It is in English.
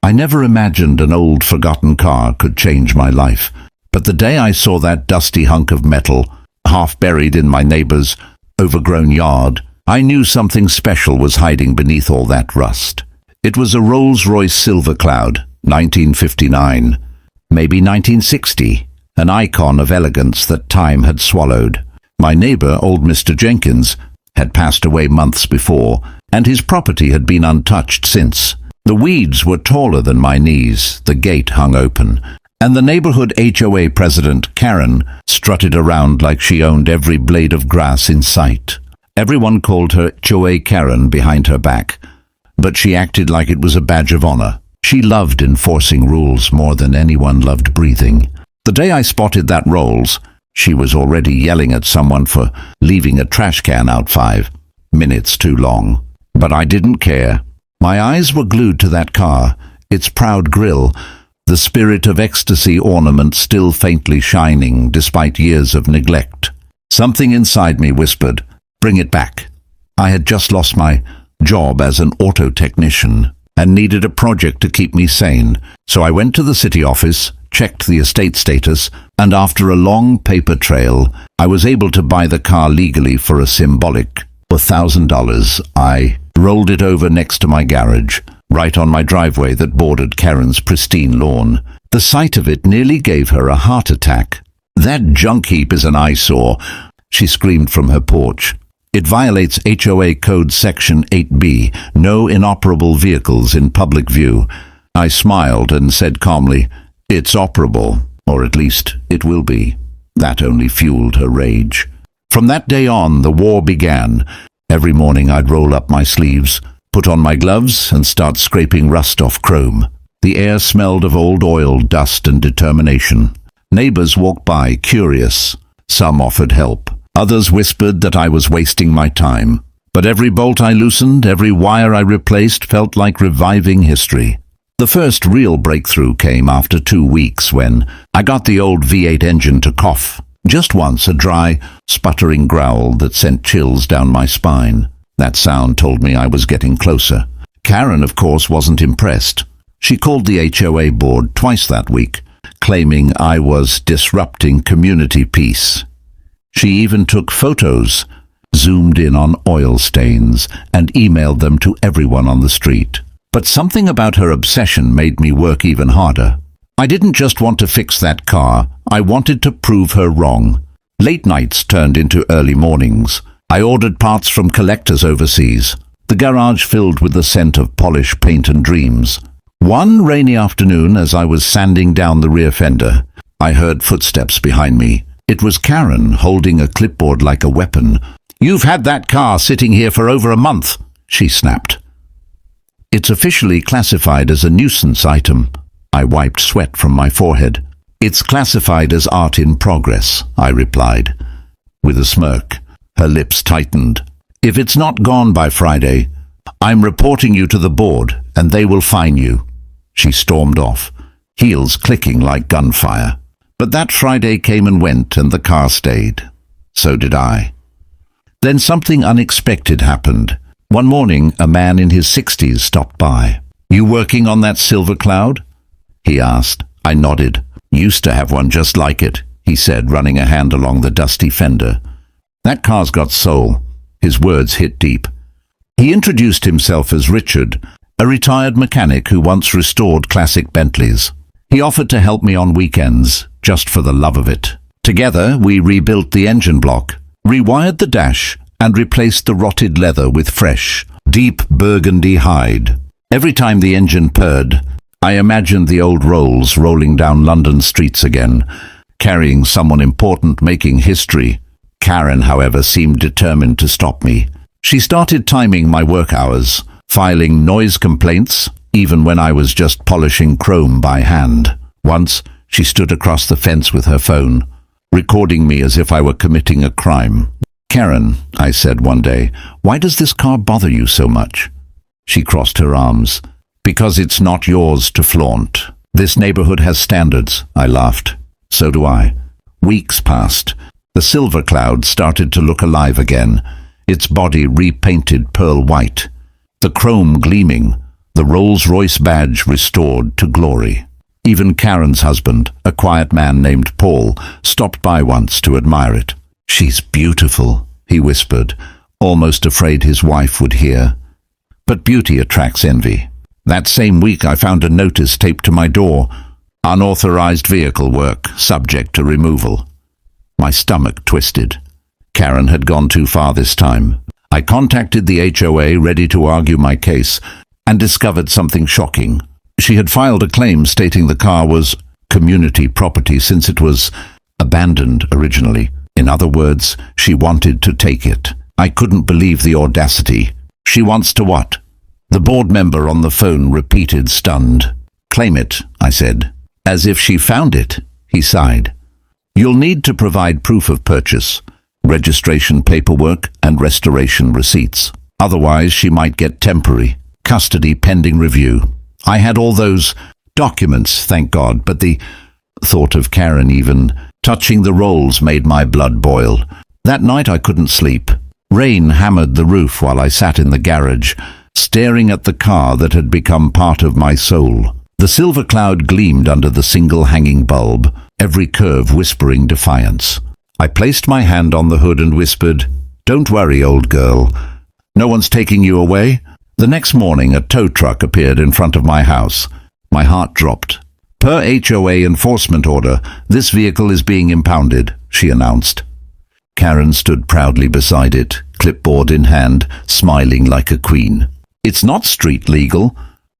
I never imagined an old forgotten car could change my life. But the day I saw that dusty hunk of metal, half buried in my neighbor's overgrown yard, I knew something special was hiding beneath all that rust. It was a Rolls Royce Silver Cloud, 1959, maybe 1960, an icon of elegance that time had swallowed. My neighbor, old Mr. Jenkins, had passed away months before, and his property had been untouched since. The weeds were taller than my knees, the gate hung open, and the neighborhood HOA president, Karen, strutted around like she owned every blade of grass in sight. Everyone called her HOA Karen behind her back, but she acted like it was a badge of honor. She loved enforcing rules more than anyone loved breathing. The day I spotted that Rolls, she was already yelling at someone for leaving a trash can out 5 minutes too long. But I didn't care. My eyes were glued to that car, its proud grille, the spirit of ecstasy ornament still faintly shining despite years of neglect. Something inside me whispered, "Bring it back." I had just lost my job as an auto technician and needed a project to keep me sane, so I went to the city office, checked the estate status, and after a long paper trail, I was able to buy the car legally for a symbolic $1,000. I rolled it over next to my garage, right on my driveway that bordered Karen's pristine lawn. The sight of it nearly gave her a heart attack. "That junk heap is an eyesore," she screamed from her porch. "It violates HOA Code Section 8B, no inoperable vehicles in public view." I smiled and said calmly, "It's operable, or at least it will be." That only fueled her rage. From that day on, the war began. Every morning I'd roll up my sleeves, put on my gloves, and start scraping rust off chrome. The air smelled of old oil, dust, and determination. Neighbors walked by, curious. Some offered help. Others whispered that I was wasting my time. But every bolt I loosened, every wire I replaced felt like reviving history. The first real breakthrough came after 2 weeks when I got the old V8 engine to cough. Just once, a dry, sputtering growl that sent chills down my spine. That sound told me I was getting closer. Karen, of course, wasn't impressed. She called the HOA board twice that week, claiming I was disrupting community peace. She even took photos, zoomed in on oil stains, and emailed them to everyone on the street. But something about her obsession made me work even harder. I didn't just want to fix that car, I wanted to prove her wrong. Late nights turned into early mornings. I ordered parts from collectors overseas, the garage filled with the scent of polished paint and dreams. One rainy afternoon, as I was sanding down the rear fender, I heard footsteps behind me. It was Karen, holding a clipboard like a weapon. "You've had that car sitting here for over a month," she snapped. "It's officially classified as a nuisance item." I wiped sweat from my forehead. "It's classified as art in progress," I replied. With a smirk, her lips tightened. "If it's not gone by Friday, I'm reporting you to the board, and they will fine you." She stormed off, heels clicking like gunfire. But that Friday came and went, and the car stayed. So did I. Then something unexpected happened. One morning, a man in his 60s stopped by. "You working on that Silver Cloud?" he asked. I nodded. "Used to have one just like it," he said, running a hand along the dusty fender. "That car's got soul." His words hit deep. He introduced himself as Richard, a retired mechanic who once restored classic Bentleys. He offered to help me on weekends, just for the love of it. Together, we rebuilt the engine block, rewired the dash, and replaced the rotted leather with fresh, deep burgundy hide. Every time the engine purred, I imagined the old Rolls rolling down London streets again, carrying someone important making history. Karen, however, seemed determined to stop me. She started timing my work hours, filing noise complaints, even when I was just polishing chrome by hand. Once, she stood across the fence with her phone, recording me as if I were committing a crime. "Karen," I said one day, "why does this car bother you so much?" She crossed her arms. "Because it's not yours to flaunt. This neighborhood has standards," I laughed. "So do I." Weeks passed. The Silver Cloud started to look alive again, its body repainted pearl white, the chrome gleaming, the Rolls Royce badge restored to glory. Even Karen's husband, a quiet man named Paul, stopped by once to admire it. "She's beautiful," he whispered, almost afraid his wife would hear. But beauty attracts envy. That same week I found a notice taped to my door: "Unauthorized vehicle work, subject to removal." My stomach twisted. Karen had gone too far this time. I contacted the HOA, ready to argue my case, and discovered something shocking. She had filed a claim stating the car was community property since it was abandoned originally. In other words, she wanted to take it. I couldn't believe the audacity. "She wants to what?" The board member on the phone repeated, stunned. "Claim it," I said. "As if she found it," he sighed. "You'll need to provide proof of purchase, registration paperwork, and restoration receipts. Otherwise, she might get temporary custody pending review." I had all those documents, thank God, but the thought of Karen even touching the rolls made my blood boil. That night I couldn't sleep. Rain hammered the roof while I sat in the garage, staring at the car that had become part of my soul. The Silver Cloud gleamed under the single hanging bulb, every curve whispering defiance. I placed my hand on the hood and whispered, "Don't worry, old girl. No one's taking you away." The next morning, a tow truck appeared in front of my house. My heart dropped. "Per HOA enforcement order, this vehicle is being impounded," she announced. Karen stood proudly beside it, clipboard in hand, smiling like a queen. "It's not street legal.